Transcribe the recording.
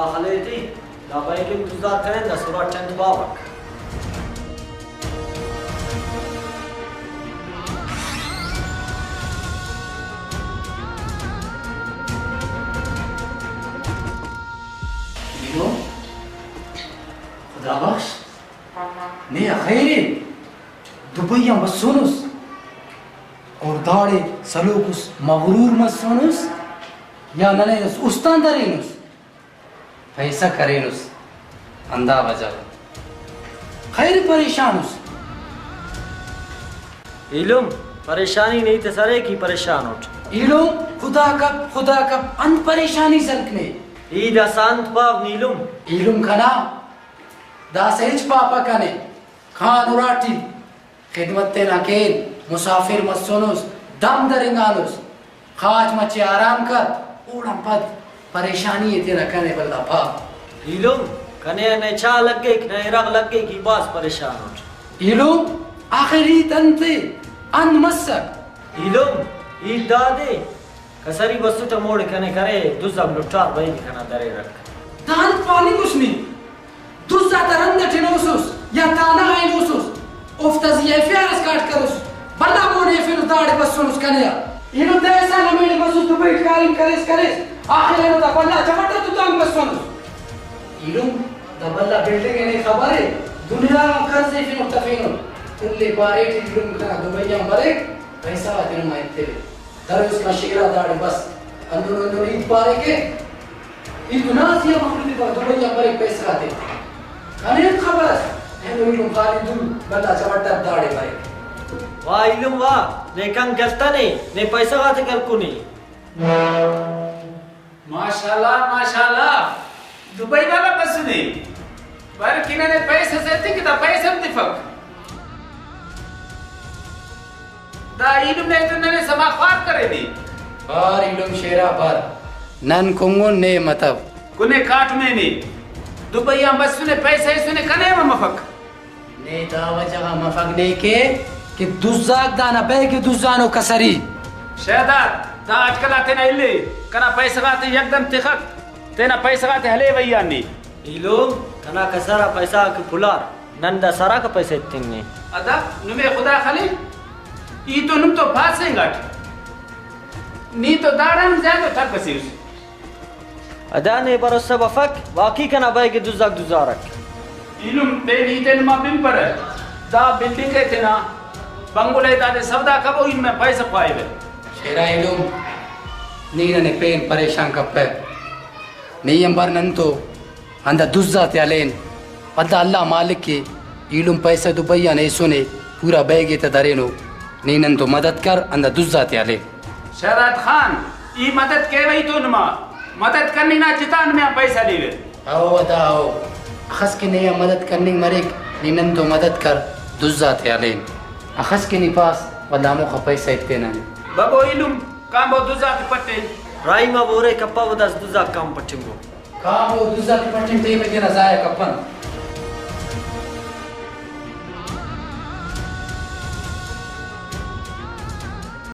خليتي لا بايكم تزار كان ده صورة تنت بابك خدا بخش نه خیری दुबई मसूनुस और दाड़े सलूकुस मगरूर मसूनुस या ननेनुस उस्तांदरेनुस पैसा करेनुस अंदा बजा खैर परेशानुस इलुम परेशानी नहीं तो सरे की परेशान उठ इलुम खुदा कब अन परेशानी सलकने ईद शांत पाव नीलुम इलुम खना दासेज पापा कने खान उराटी खिदमत तेना केन मुसाफिर मसूनुस दम दरिंगानुस खाज मचे आराम कर ओड़ा पद परेशानी है तेरा कने बल्ला पा इलुम कने ने चा लग गई ने रग लग गई की बास परेशान उठ इलुम आखिरी तंते अन मसक इलुम ई दादे कसरी वस्तु तो मोड़ कने करे दुजम लुटार भाई कना दरे रख दान पानी कुछ नहीं दुजा तरंद टिनोसुस या ताना आइनोसुस Oftas je fjaras kaatkarus. Bada mone je filu daade basunus kanea. Inu desa nameli basus tu bait karim kares. Akhir inu da balla chamata tu tang basunus. Inu da balla building ene khabare. Dunia kan se filu tafinu. Kulli bare ti ilum kana Dubai mare. Paisa atinu maitte. Darus ka shira daade bas. Andunu id bare ke. Idu nasiya makhluqi ba Dubai mare paisa ate. Kane khabar. इलुम खालिदुल बल्ला चवट्टा दाड़े भाई वाह इलुम वाह ने कंग गलता नहीं ने पैसा खाते कल को नहीं माशाल्लाह दुबई वाला बस नहीं पर किने पैसे से कि दा पैसे हम दिफक दा इलुम ने तो ने समा ख्वार करे दी और इलुम शेरा पर नन कुंगुन ने मतलब कुने काट में नहीं दुबई बस ने पैसे सुने कने मफक ने दावा जगह मफक ने के कि दुजाक दाना बे के दुजानो कसरी शहदाद दा आजकल आते ना इल्ले कना पैसा गाते एकदम तिखक तेना पैसा गाते हले वैयानी इलुम कना कसरा पैसा के फुलार नंदा सारा का पैसे तिन्ने अदा नुमे खुदा खाली ई तो नुम तो फास से गाट नी तो दाड़न ज्यादा ठक बसीस अदा ने भरोसा बफक वाकी कना बाई के दुजारक इलुम तेनी तेन मा बिम पर दा बिल्डिंग के थे ना बंगुले दादे सबदा कबो इनमें पैसा पाएवे शेरा इलुम नीना ने पेन परेशान कप्पे नीयम बरनंतो अंदा दुज्जा त्यालेन अदा अल्लाह मालिक के इलुम पैसा दुबैया ने सुने पूरा बैगे ते दरेनो नीनन तो मदद कर अंदा दुज्जा त्याले शहरात खान ई मदद के वही तो नमा मदद करनी ना जितान में पैसा लेवे आओ बताओ अखस के नया मदद करने मरेक नीनन तो मदद कर दुज्जा त्यालेन अखस के निपास वलामो का पैसा इतने ना बबो इलुम काम बो दुजा के पट्टे राई मा बोरे कप्पा वदास दुजा काम पटिंगो काम वो दुज्जा के पट्टे पे में देना जाए कपन